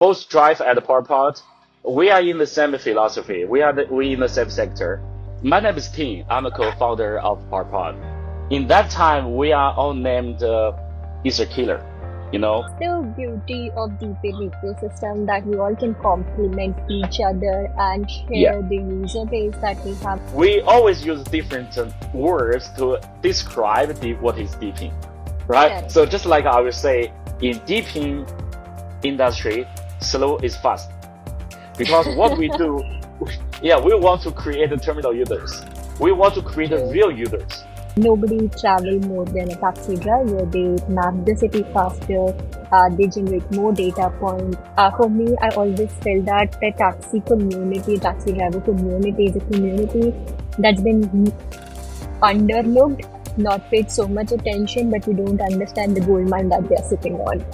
both DRIFE and PowerPod, we are in the same philosophy. We in the same sector. My name is Ting. I'm a co-founder of PowerPod. In that time, we are all named Ether Killer. You know, The beauty of DePIN ecosystem that we all can complement each other and yeah. share the user base that we have. We always use different words to describe what is DePIN, right? Correct. So just like I will say, in DePIN industry, slow is fast. Because what we do, yeah, we want to create terminal users. We want to create real users. Nobody travel more than a taxi driver. They map the city faster. They generate more data points. For me, I always felt that the taxi community, taxi driver community is a community that's been underlooked, not paid so much attention, but we don't understand the gold mine that they're sitting on.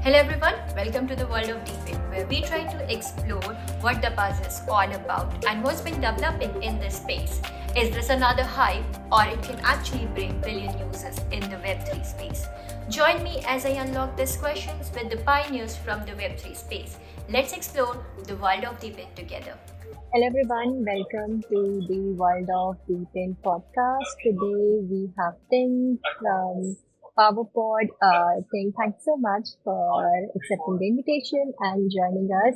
Hello everyone, welcome to the world of DePIN, where we try to explore what the buzz is all about and what's been developing in this space. Is this another hype, or it can actually bring billion users in the Web3 space? Join me as I unlock these questions with the pioneers from the Web3 space. Let's explore the world of DePIN together. Hello everyone, welcome to the World of DePIN podcast. Today we have Ting from PowerPod. Ting, thanks so much for accepting the invitation and joining us.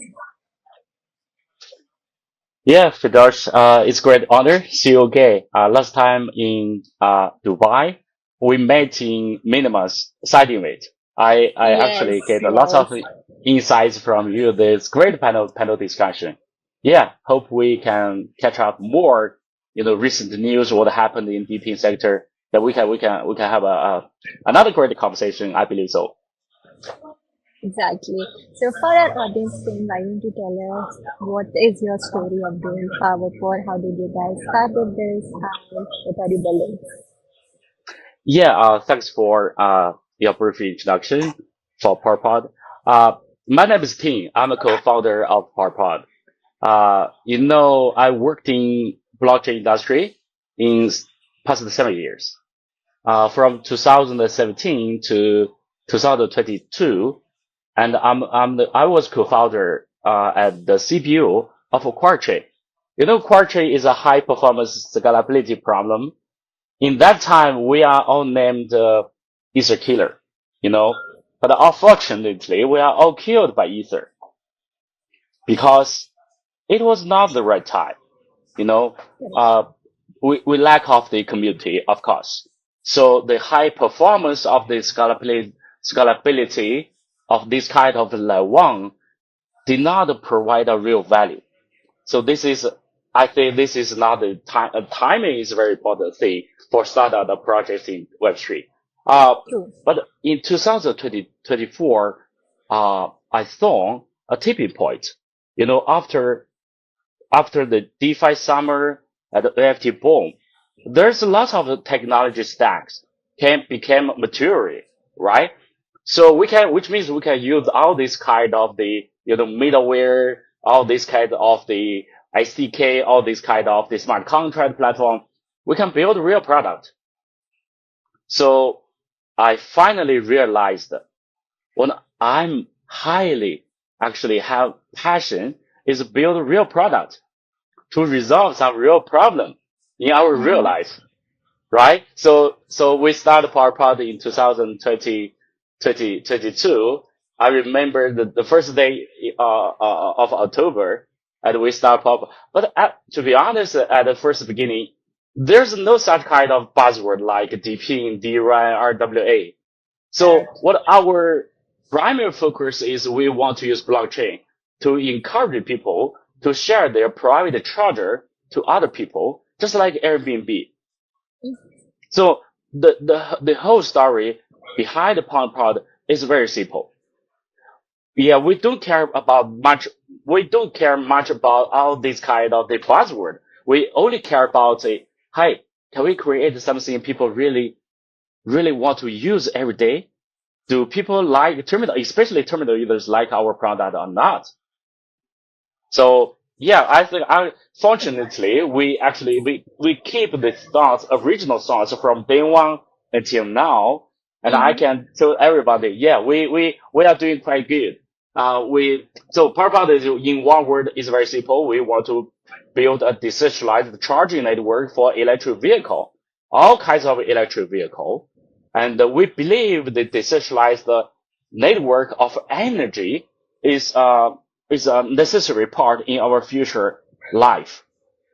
Yeah, Firdosh, it's a great honor. See you again. Last time in Dubai, we met in Minimus side event. I actually Yes, get a lot of yes. insights from you. This great panel discussion. Yeah, hope we can catch up more. Recent news, what happened in DP sector. That we can have another great conversation. I believe so. Exactly. So for our audience, Ting, why don't you tell us what is your story of doing PowerPod? How did you guys started this and what are you building? Yeah, thanks for your brief introduction for PowerPod. My name is Ting. I'm a co-founder of PowerPod. I worked in blockchain industry in past 7 years. From 2017 to 2022, and I was co-founder at the CPU of Quartz. Quartz is a high performance scalability problem. In that time, we are all named Ether Killer, but unfortunately, we are all killed by Ether because it was not the right time. You know, uh, we lack of the community, of course. So the high performance of the scalability of this kind of level one did not provide a real value. So I think this is not the time. Timing is a very important thing for startup projects in Web3. True. But in 2024, I saw a tipping point. After the DeFi summer and the NFT boom, there's a lot of technology stacks can become mature, right? So which means we can use all this kind of the, middleware, all this kind of the SDK, all this kind of the smart contract platform. We can build a real product. So I finally realized when I'm highly actually have passion is build a real product to resolve some real problem in our real life, right? So we started PowerPod in 2022. I remember the first day of October, and we start PowerPod. But to be honest, at the first beginning, there's no such kind of buzzword like DPIN, DRIFE, RWA. So what our primary focus is, we want to use blockchain to encourage people to share their private charger to other people, just like Airbnb. So the whole story behind the PowerPod is very simple. Yeah, we don't care much about all these kind of the buzzword. We only care about hey, can we create something people really, really want to use every day? Do people like terminal, especially terminal users, like our product or not? So yeah, I think fortunately we keep the original thoughts from day one until now, and I Mm-hmm. can tell everybody, yeah, we are doing quite good. So PowerPod is in one word is very simple. We want to build a decentralized charging network for electric vehicle, all kinds of electric vehicle, and we believe the decentralized network of energy is a necessary part in our future life.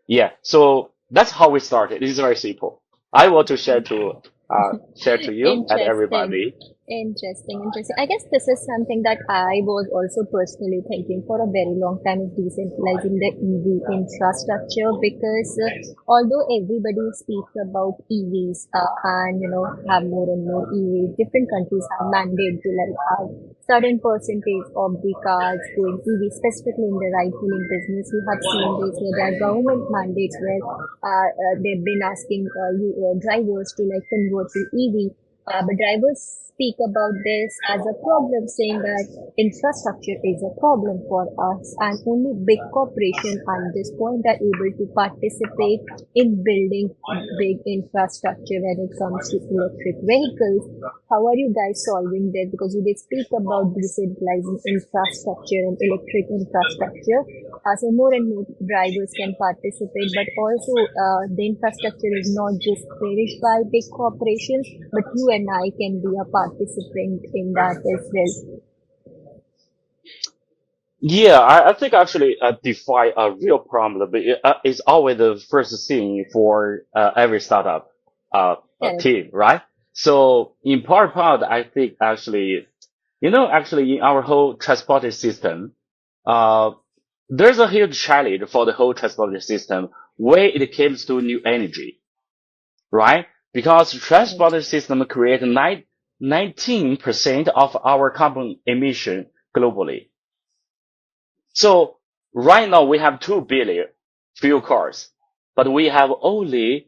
Yeah, so that's how we started. It is very simple. I want to share to you and Interesting. everybody. Interesting. I guess this is something that I was also personally thinking for a very long time is decentralizing the EV infrastructure because although everybody speaks about EVs and have more and more EVs, different countries have mandate to like have certain percentage of the cars going EV, specifically in the ride-hailing business. We have seen this where there are government mandates where they've been asking drivers to like convert to EV. But drivers speak about this as a problem, saying that infrastructure is a problem for us, and only big corporations at this point are able to participate in building big infrastructure when it comes to electric vehicles. How are you guys solving this? Because you did speak about decentralizing infrastructure and electric infrastructure. So more and more drivers can participate, but also the infrastructure is not just managed by big corporations, but you and I can be a participant in that as well. Yeah, I think actually define a real problem is always the first thing for every startup Correct, team, right? So in PowerPod, I think actually, actually in our whole transport system, uh, there's a huge challenge for the whole transport system when it comes to new energy, right? Because correct, transport system create 19% of our carbon emission globally. So right now we have 2 billion fuel cars, but we have only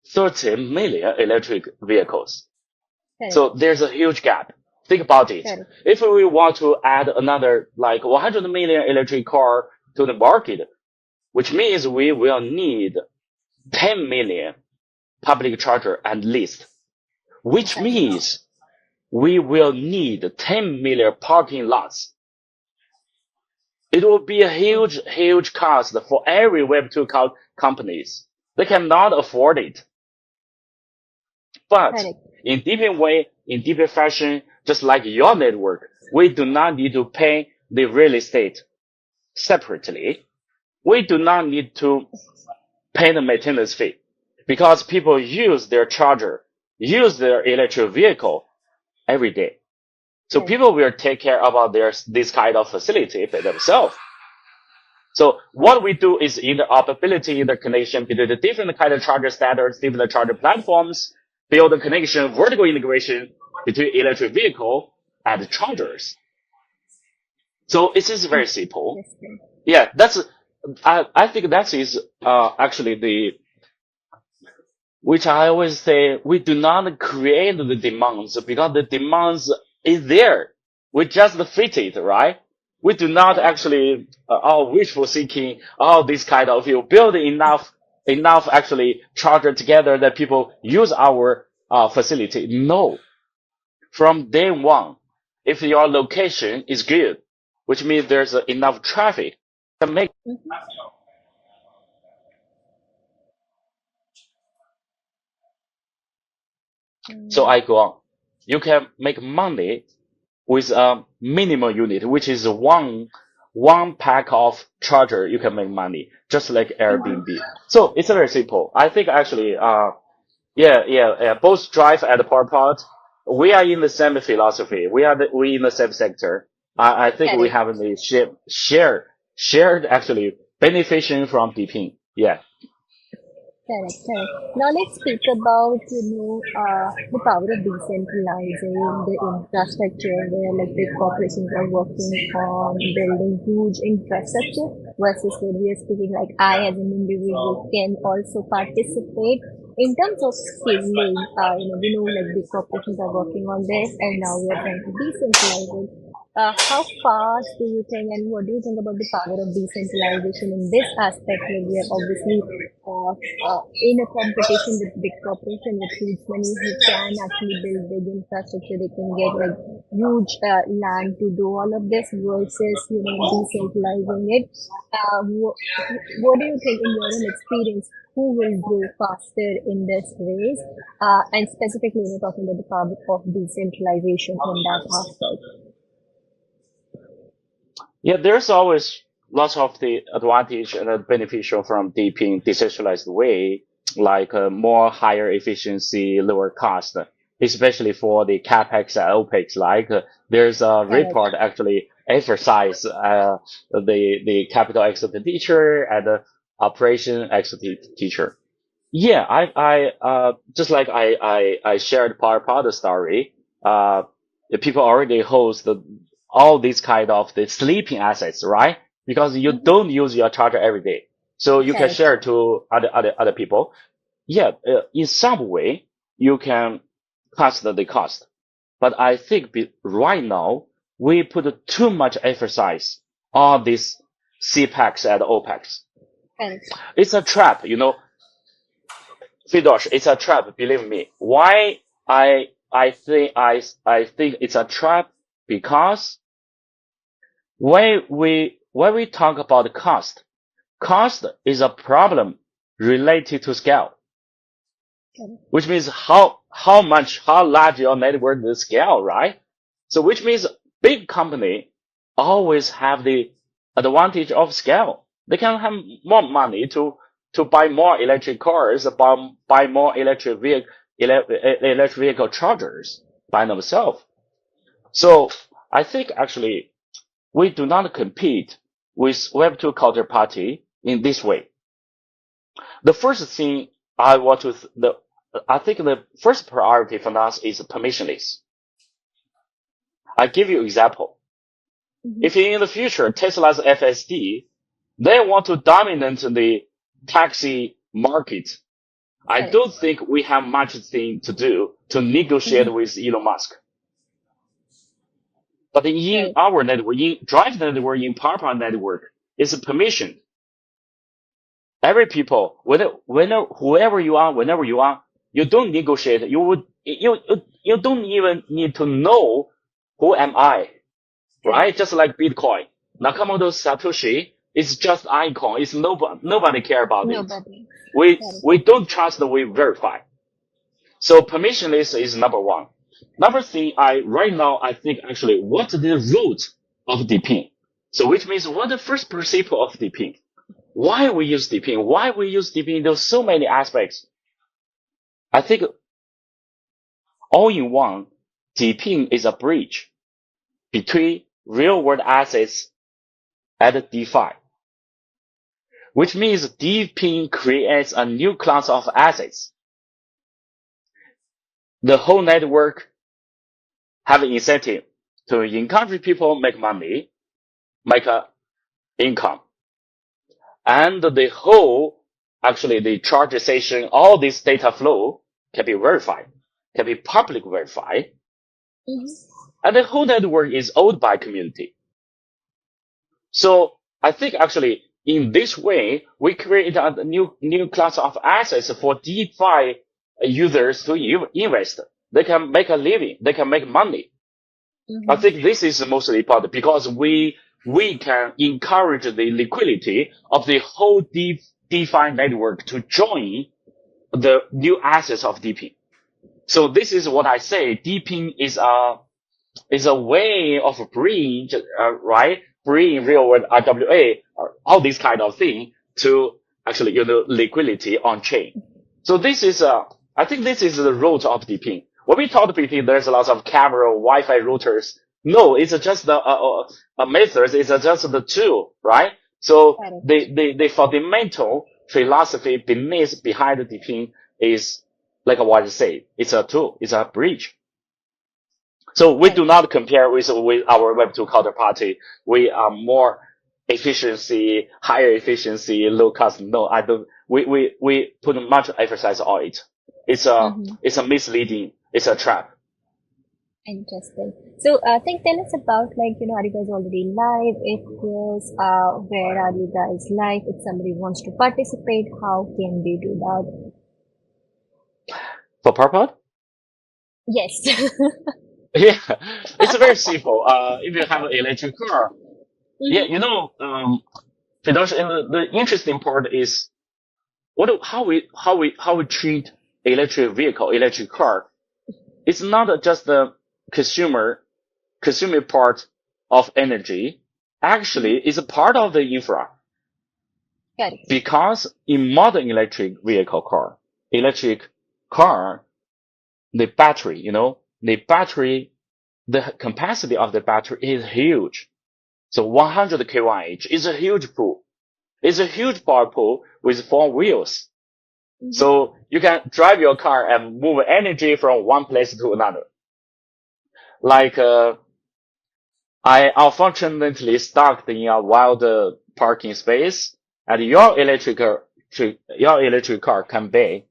30 million electric vehicles. correct, So there's a huge gap. Think about it. correct, If we want to add another like 100 million electric car to the market, which means we will need 10 million public charger at least, which exactly. means we will need 10 million parking lots. It will be a huge, huge cost for every Web2 companies. They cannot afford it. But Correct, in DePIN way, in DePIN fashion, just like your network, we do not need to pay the real estate separately. We do not need to pay the maintenance fee because people use their charger, use their electric vehicle every day. So correct. people will take care about this kind of facility for themselves. So what we do is interoperability, interconnection between the different kind of charger standards, different charger platforms, build a connection, vertical integration between electric vehicle and chargers. So it is very simple. Interesting. Yeah, I think that is, actually which I always say, we do not create the demands because the demands is there. We just fit it, right? We do not Correct. actually, wishful thinking, this kind of, you build enough actually charger together that people use our, facility. No. From day one, if your location is good, which means there's enough traffic, can make, Mm-hmm. so Mm, I go on. You can make money with a minimal unit, which is one pack of charger, you can make money, just like mm-hmm. Airbnb. So it's very simple. I think actually, both Drive and PowerPod, we are in the same philosophy. We in the same sector. I think we Correct. have the shared actually benefiting from DePIN. Yeah. Correct, correct. Now let's speak about, the power of decentralizing the infrastructure where like big corporations are working on building huge infrastructure versus where we are speaking like I as an individual can also participate in terms of scaling. We know like big corporations are working on this and now we are trying to decentralize it. how fast do you think, and what do you think about the power of decentralization in this aspect, where we are obviously in a competition with big corporation with huge money who can actually build big infrastructure? They can get like huge land to do all of this versus decentralizing it. What do you think, in your own experience, who will grow faster in this race? And specifically, talking about the power of decentralization in that aspect. Yeah, there's always lots of the advantage and the beneficial from DePIN decentralized way, like more higher efficiency, lower cost, especially for the capex and opex. Like there's a Correct. report actually emphasize the capital expenditure and the operation expenditure. Yeah, I just like I shared PowerPod story. The people already host all these kind of the sleeping assets, right? Because you Mm-hmm. don't use your charger every day, so you can Correct. share to other people. Yeah, in some way you can cut the cost, but I think right now we put too much emphasis on this CPEX and OPEX. Correct. It's a trap, Firdosh, it's a trap, believe me. Why I think it's a trap because when we talk about cost is a problem related to scale, Correct. which means how large your network is scale, right? So which means big company always have the advantage of scale. They can have more money to buy more electric cars, buy more electric vehicle chargers by themselves. So I think actually we do not compete with Web2 counterparty in this way. The first thing I think the first priority for us is permissionless. I give you example. Mm-hmm. If in the future Tesla's FSD, they want to dominate the taxi market, I Correct. don't think we have much thing to do to negotiate Mm-hmm. with Elon Musk. But in Right. our network, in Drive network, in PowerPod network, it's permission. Every people, whoever you are, whenever you are, you don't negotiate. You don't even need to know who am I, Correct. right? Just like Bitcoin. Nakamoto Satoshi is just icon. It's nobody care about it. Nobody. We Correct. we don't trust. We verify. So permissionless is number one. Number three, right now I think actually what's the root of DePIN? So which means what the first principle of DePIN? Why we use DePIN? Why we use DePIN? There's so many aspects. I think all in one, DePIN is a bridge between real world assets and DeFi, which means DePIN creates a new class of assets. The whole network have an incentive to encourage people make money, make a income. And the whole, actually the charge station, all this data flow can be verified, can be public verified. Mm-hmm. And the whole network is owned by community. So I think actually in this way, we create a new class of assets for DeFi users to invest. They can make a living. They can make money. I Mm-hmm. think this is mostly important because we can encourage the liquidity of the whole DeFi network to join the new assets of DePIN. So this is what I say. DePIN is a way of bringing, right? Bringing real world RWA, or all these kind of thing to actually, liquidity on chain. So this is, I think this is the root of DePIN. When we talk DePIN, there's a lot of camera, Wi-Fi routers. No, it's just a method. It's just the tool, right? So Correct. the fundamental philosophy behind the DePIN is like what I say. It's a tool. It's a bridge. So we do Correct. not compare with our Web2 counterparty. We are more efficiency, higher efficiency, low cost. No, I don't. We put much emphasis on it. It's Mm-hmm. a misleading. It's a trap. Interesting. So, think tell us about are you guys already live? If yes, where are you guys live? If somebody wants to participate, how can they do that? For purpose? Yes. Yeah, it's very simple. If you have an electric car, yeah, Mm-hmm. Firdosh, and the interesting part is how we treat electric vehicle, electric car. It's not just the consumer consuming part of energy. Actually, Mm-hmm. it's a part of the infra Correct. because in modern electric car, the battery, the capacity of the battery is huge. So 100 kWh is a huge pool. It's a huge power pool with four wheels. Mm-hmm. So you can drive your car and move energy from one place to another. Like, I unfortunately stuck in a wild parking space and your electric car can be.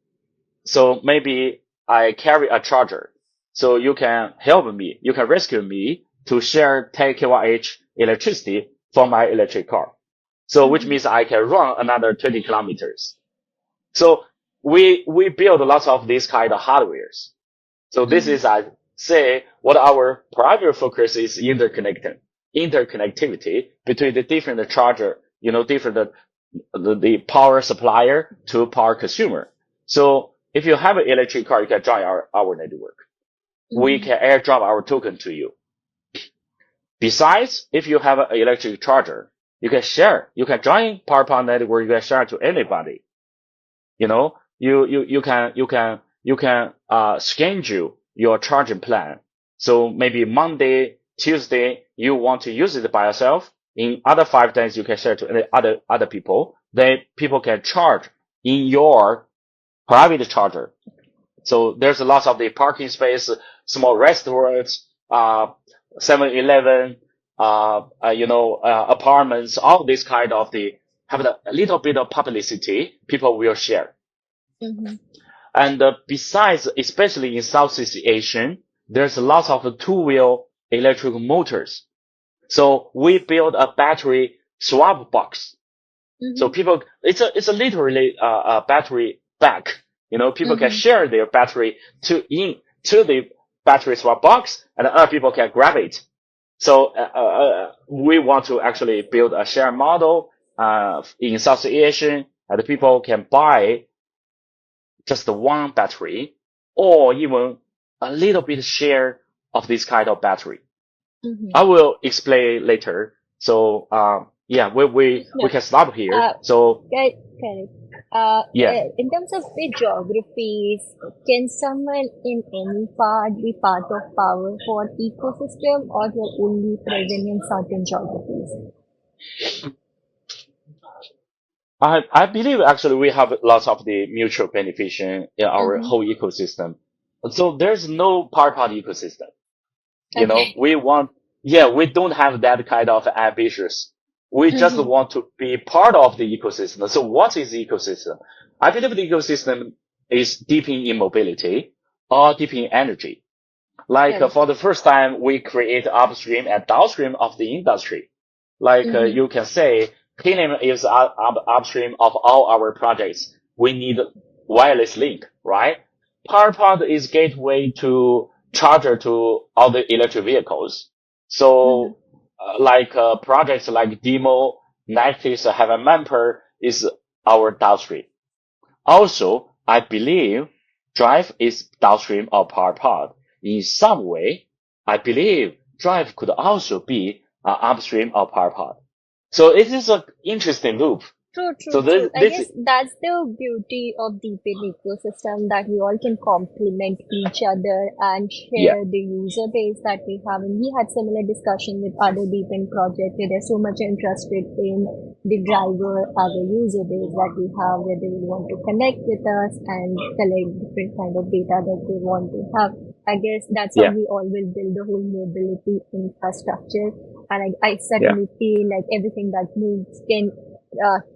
So maybe I carry a charger. So you can help me, you can rescue me to share 10 kWh electricity for my electric car. So which Mm-hmm. means I can run another 20 kilometers. So we build lots of these kind of hardwares. So this Mm-hmm. is, I say, what our primary focus is interconnectivity between the different charger, different the power supplier to power consumer. So if you have an electric car, you can join our network. We Mm-hmm. can airdrop our token to you. Besides, if you have an electric charger, you can join PowerPod network, you can share to anybody. You can schedule your charging plan. So maybe Monday, Tuesday, you want to use it by yourself. In other 5 days, you can share to other people. Then people can charge in your private charger. So there's a lot of the parking space, small restaurants, 7-Eleven, apartments, all this kind of have a little bit of publicity. People will share. Mm-hmm. And besides, especially in Southeast Asia, there's lots of two-wheel electric motors. So we build a battery swap box. So Mm-hmm. it's a literally a battery bank. People can Mm-hmm. share their battery to the battery swap box, and other people can grab it. So we want to actually build a share model in Southeast Asia, and people can buy just one battery or even a little bit share of this kind of battery. Mm-hmm. I will explain later. So, yeah, we No. can stop here. Uh, So, Correct. yeah, In terms of the geographies, can someone in any part be part of power for ecosystem, or you're only present in certain geographies? I believe actually we have lots of the mutual beneficiation in our Mm-hmm. whole ecosystem. So there's no part ecosystem. Okay. We want, yeah, we don't have that kind of ambitious. We just Mm-hmm. want to be part of the ecosystem. So what is the ecosystem? I believe the ecosystem is deep in mobility or deep in energy. Like Correct. for the first time, we create upstream and downstream of the industry. Like Mm-hmm. you can say, helium is upstream of all our projects. We need wireless link, right? PowerPod is gateway to charger to all the electric vehicles. Mm-hmm. So, projects like Demo, Nexus, Heaven Memper is our downstream. Also, I believe Drive is downstream of PowerPod. In some way, I believe Drive could also be upstream of PowerPod. So it is an interesting loop. True, So true, true. I this guess that's the beauty of DePIN ecosystem, that we all can complement each other and yeah, share the user base that we have. And we had similar discussion with other DePIN projects where they're so much interested in the driver as a user base that we have, where they will want to connect with us and collect different kind of data that they want to have. I guess that's how yeah, we all will build the whole mobility infrastructure. And I yeah, certainly feel like everything that moves can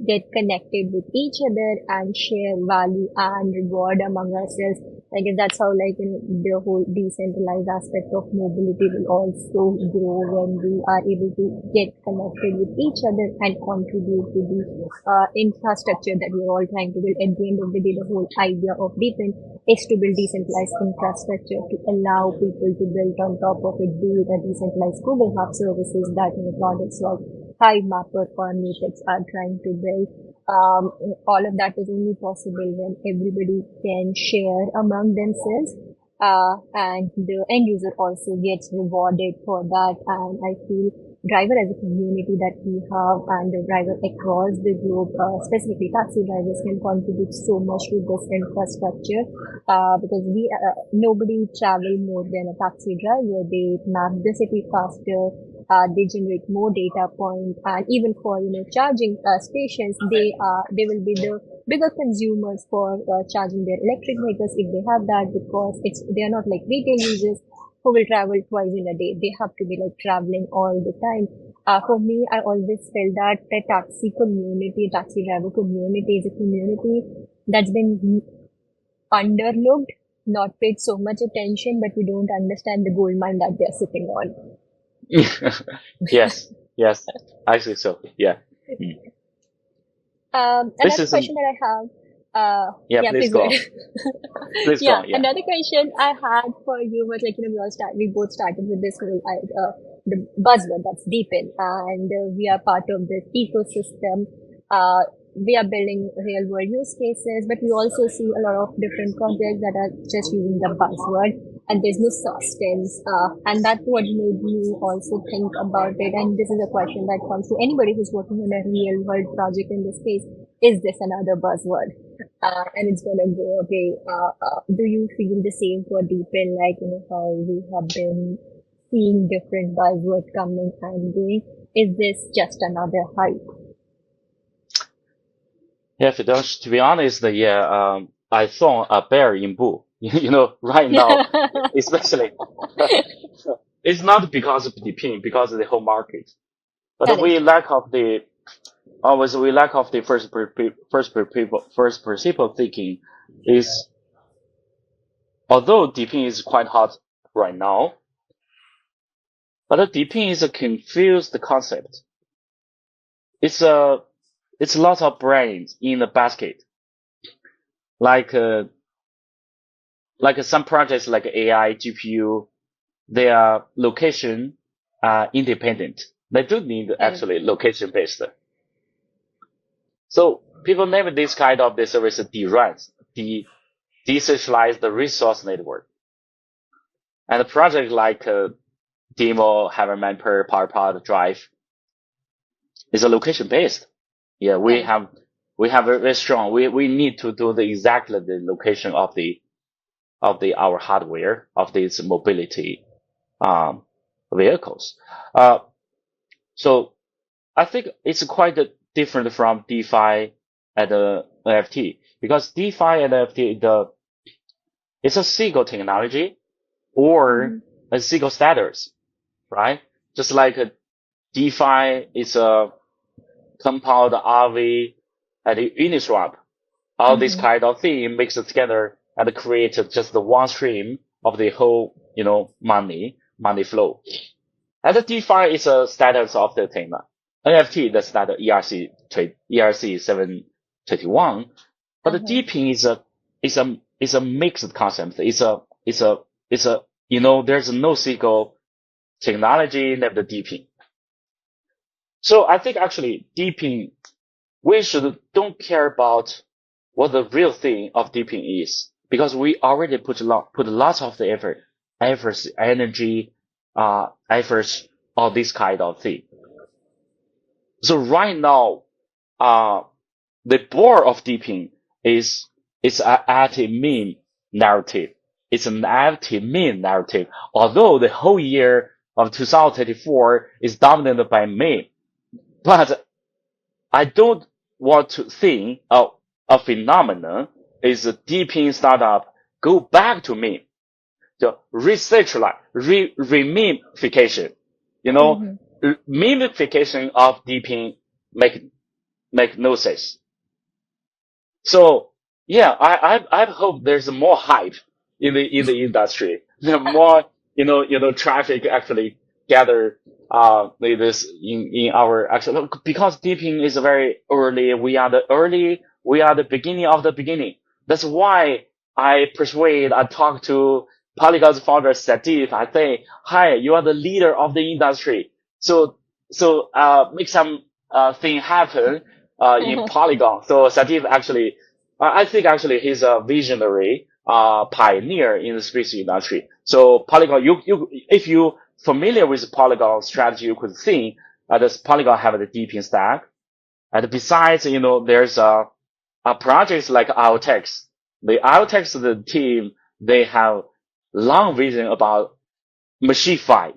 get connected with each other and share value and reward among ourselves. I guess that's how the whole decentralized aspect of mobility will also grow when we are able to get connected with each other and contribute to the infrastructure that we're all trying to build. At the end of the day, the whole idea of DePIN is to build decentralized infrastructure to allow people to build on top of it, be it a decentralized Google Map services that products like Hive Mapper or Matrix are trying to build. All of that is only possible when everybody can share among themselves, and the end user also gets rewarded for that. And I feel driver as a community that we have and the driver across the globe, specifically taxi drivers, can contribute so much to this infrastructure, because nobody travel more than a taxi driver. They map the city faster, they generate more data points, and even for charging stations, they will be the bigger consumers for charging their electric vehicles if they have that, because they are not like retail users who will travel twice in a day. They have to be like traveling all the time. For me, I always felt that the taxi driver community is a community that's been underlooked, not paid so much attention, but we don't understand the gold mine that they're sitting on. Yes, yes, I think so. Yeah. Mm. This Another is question that I have, yeah. yeah, Please please go go on. ahead. Please go Yeah, on. Yeah. another question I had for you was we both started with this whole, the buzzword that's DePIN, and we are part of this ecosystem. We are building real world use cases, but we also see a lot of different projects that are just using the buzzword and there's no substance. And that's what made me also think about it. And this is a question that comes to anybody who's working on a real world project in this space. Is this another buzzword? And it's gonna go away. Do you feel the same for DePIN, like, how we have been seeing different buzzwords coming and going? Is this just another hype? Yeah, Firdosh, to be honest, I saw a bear in bull. Right now, especially, it's not because of the pin, because of the whole market, but Correct. we lack of the first principle thinking is, although DePIN is quite hot right now, but the DePIN is a confused concept. It's a lot of brains in a basket. Like some projects like AI, GPU, they are location independent. They do need Correct. actually location based. So people name this kind of the service DRIFE, the decentralized resource network. And a project like Demo, Mapper, PowerPod, Drive is a location based. Yeah, we Correct. have very strong. We need to do exactly the location of our hardware of these mobility vehicles. So I think it's quite different from DeFi and NFT, because DeFi and NFT it's a single technology or a single status, right? Just like DeFi is a compound RV and Uniswap. All this Mm-hmm. kind of thing mixed together and create just the one stream of the whole, money flow. And the DeFi is a status of the thing. NFT, the status ERC 721. But the Uh-huh. DePIN is a mixed concept. There's no single technology named the DePIN. So I think actually DePIN, we don't care about what the real thing of DePIN is, because we already put lots of the efforts, energy, efforts on this kind of thing. So right now, the board of DePIN is an anti-meme narrative. It's an anti-meme narrative. Although the whole year of 2024 is dominated by meme, but I don't want to think of a phenomenon is a DePIN startup go back to meme, the rememification. Mm-hmm. Memification of DePIN make no sense. So yeah, I hope there's more hype in the industry. The more traffic actually gather this in our actual, because DePIN is very early. We are the beginning of the beginning. That's why I talk to Polygon's founder Satif. I say, hi, you are the leader of the industry. Make some thing happen in Polygon. So Satif actually, I think actually he's a visionary pioneer in the space industry. So Polygon, if you familiar with Polygon strategy, you could think this Polygon have the DePIN stack, and besides, there's a projects like IoTex. The IoTex, the team, they have long vision about Machify.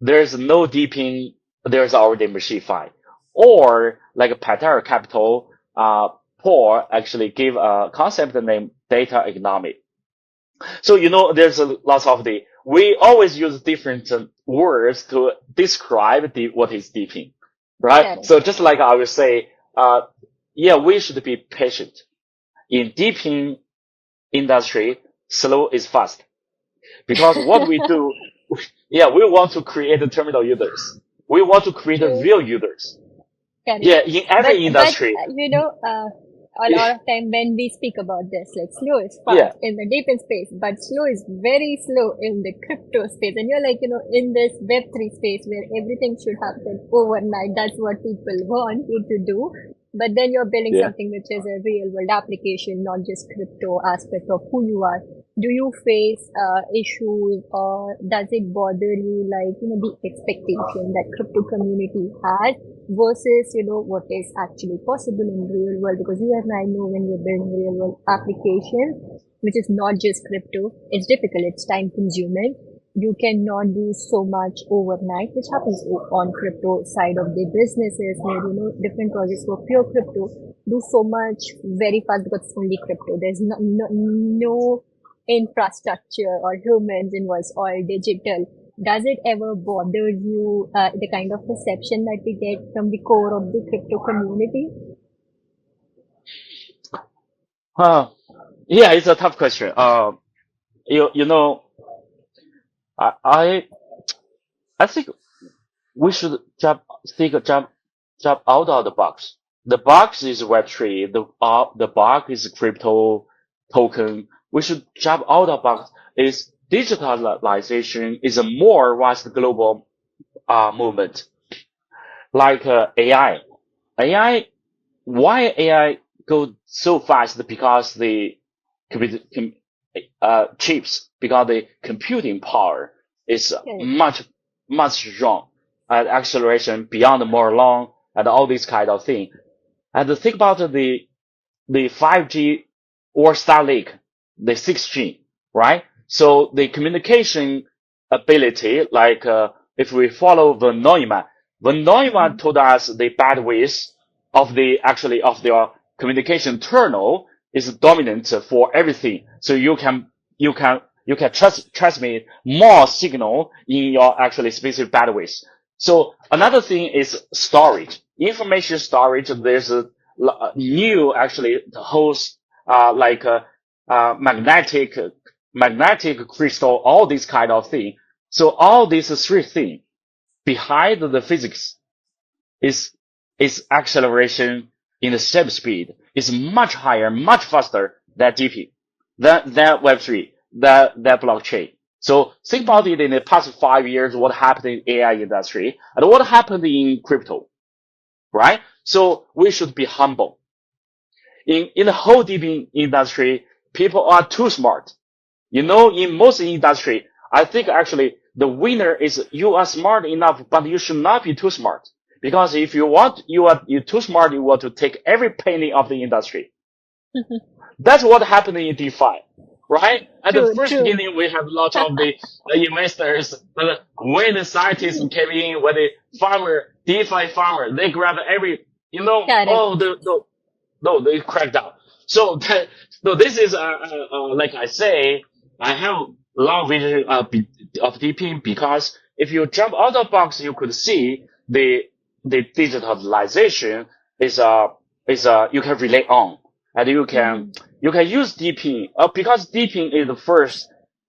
There's no DePIN, there's already Machify. Or like Pantera Capital, Paul actually gave a concept named data economy. So, there's lots of we always use different words to describe what is DePIN, right? Correct. So just like I would say, we should be patient. In DePIN industry, slow is fast. Because what we do, we want to create terminal users. We want to create real users. Correct. Yeah, in every industry. A lot of time when we speak about this, like slow is fast in the DePIN space, but slow is very slow in the crypto space. And you're like, in this Web3 space where everything should happen overnight. That's what people want you to do. But then you're building something which is a real world application, not just crypto aspect of who you are. Do you face issues, or does it bother you, like, the expectation that crypto community has versus, what is actually possible in real world? Because you and I know when you're building real world applications, which is not just crypto, it's difficult, it's time consuming. You cannot do so much overnight, which happens on crypto side of the businesses where, different projects for pure crypto do so much very fast because it's only crypto. There's no infrastructure or humans involved, all digital. Does it ever bother you, the kind of perception that we get from the core of the crypto community? It's a tough question. I think we should jump out of the box. The box is Web3. The box is crypto token. We should jump out of the box. Digitalization is a more vast global movement, like AI. Why AI go so fast? Because the chips, because the computing power is much strong, and acceleration beyond more long, and all these kind of thing. And think about the 5G or Starlink, the 6G, right? So the communication ability, like if we follow Von Neumann told us the bandwidth of their communication tunnel is dominant for everything. So you can transmit more signal in your actually specific bandwidth. So another thing is storage, information storage. There's a new the host magnetic crystal, all these kind of thing. So all these three things behind the physics is acceleration in the step speed is much higher, much faster than DePIN, than Web3, that blockchain. So think about it in the past 5 years, what happened in AI industry and what happened in crypto, right? So we should be humble. In the whole DePIN industry, people are too smart. In most industry, I think actually the winner is you are smart enough, but you should not be too smart. Because if you're too smart, you want to take every penny of the industry. That's what happened in DeFi, right? At the first beginning, we have a lot of the investors, but when the scientists came in, when the DeFi farmer, they grab every, they cracked down. So this is, like I say, I have long vision of DePIN, because if you jump out of the box, you could see the digitalization is you can relate on. and you can use DePIN because DePIN is the first.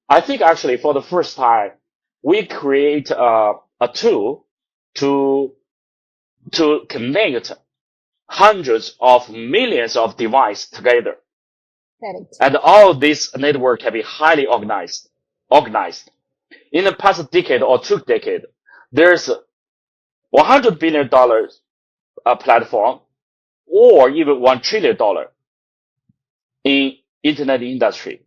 I think actually for the first time we create a tool to connect hundreds of millions of devices together. Correct. And all this network can be highly organized. In the past decade or 2 decades, there's $100 billion platform or even $1 trillion in internet industry.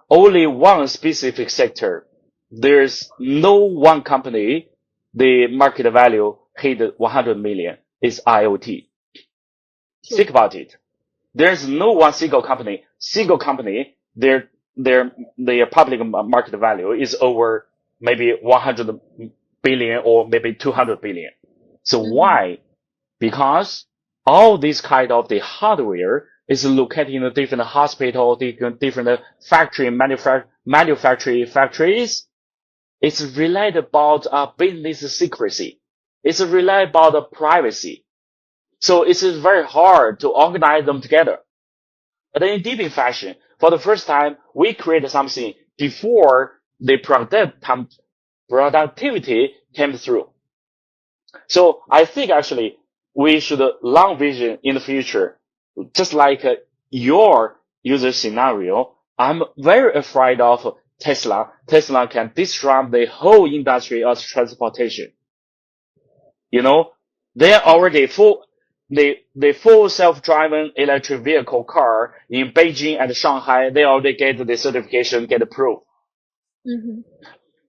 Only one specific sector. There's no one company, the market value hit 100 million is IoT. True. Think about it. There's no one single company, their public market value is over maybe 100 billion or maybe 200 billion. So why? Because all this kind of the hardware is located in a different hospital, different manufacturing factories. It's related about business secrecy. It's related about privacy. So it's very hard to organize them together. But in DePIN fashion, for the first time, we created something before the productivity came through. So I think actually we should long vision in the future, just like your user scenario. I'm very afraid of Tesla. Tesla can disrupt the whole industry of transportation. They are already the full self-driving electric vehicle car in Beijing and Shanghai. They already get the certification, get approved.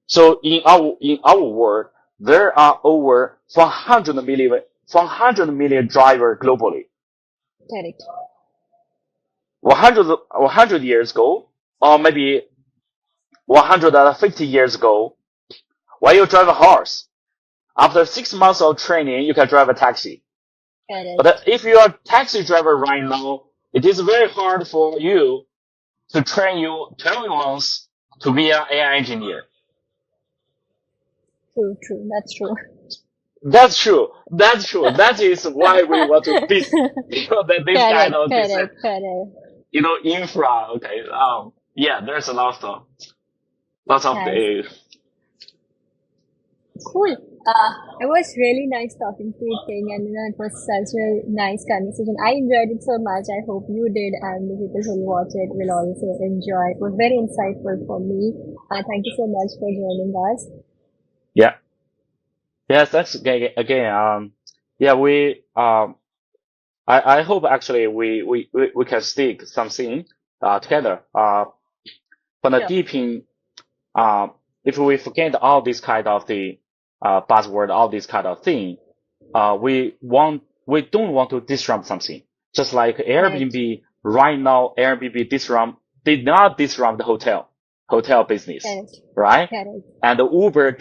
So in our world, there are over 400 million drivers globally. Correct. 100 years ago, or maybe 150 years ago, when you drive a horse, after 6 months of training, you can drive a taxi. Correct. But if you are a taxi driver right now, it is very hard for you to train you 12 months to be an AI engineer. True. That's true. That's true. That is why we want to be, this kind of, Correct. infra. Okay. Yeah, there's a lot of Nice. the. Cool. It was really nice talking to you, Ting, and it was such a nice conversation. I enjoyed it so much. I hope you did, and the people who will watch it will also enjoy. It was very insightful for me. Thank you so much for joining us. Yeah. Yes, that's again. Yeah, I hope actually we can stick something together. For the Sure. DePIN, if we forget all this kind of the buzzword, all this kind of thing, we don't want to disrupt something. Just like Airbnb, right now, Airbnb did not disrupt the hotel business, Correct. right? Correct. And Uber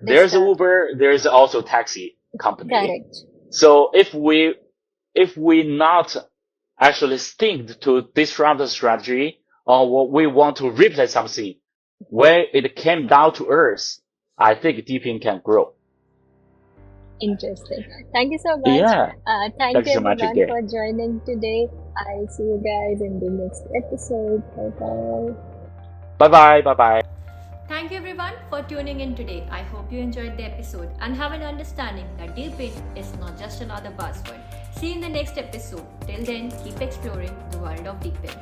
there's Uber, there's also taxi company. Correct. So if we not actually stick to disrupt the strategy, or we want to replace something, where it came down to earth, I think DePIN can grow. Interesting. Thank you so much. Yeah. Thank Thanks you so much everyone again. for joining today. I'll see you guys in the next episode. Bye-bye. Bye-bye. Thank you everyone for tuning in today. I hope you enjoyed the episode and have an understanding that DePIN is not just another buzzword. See you in the next episode. Till then, keep exploring the world of DePIN.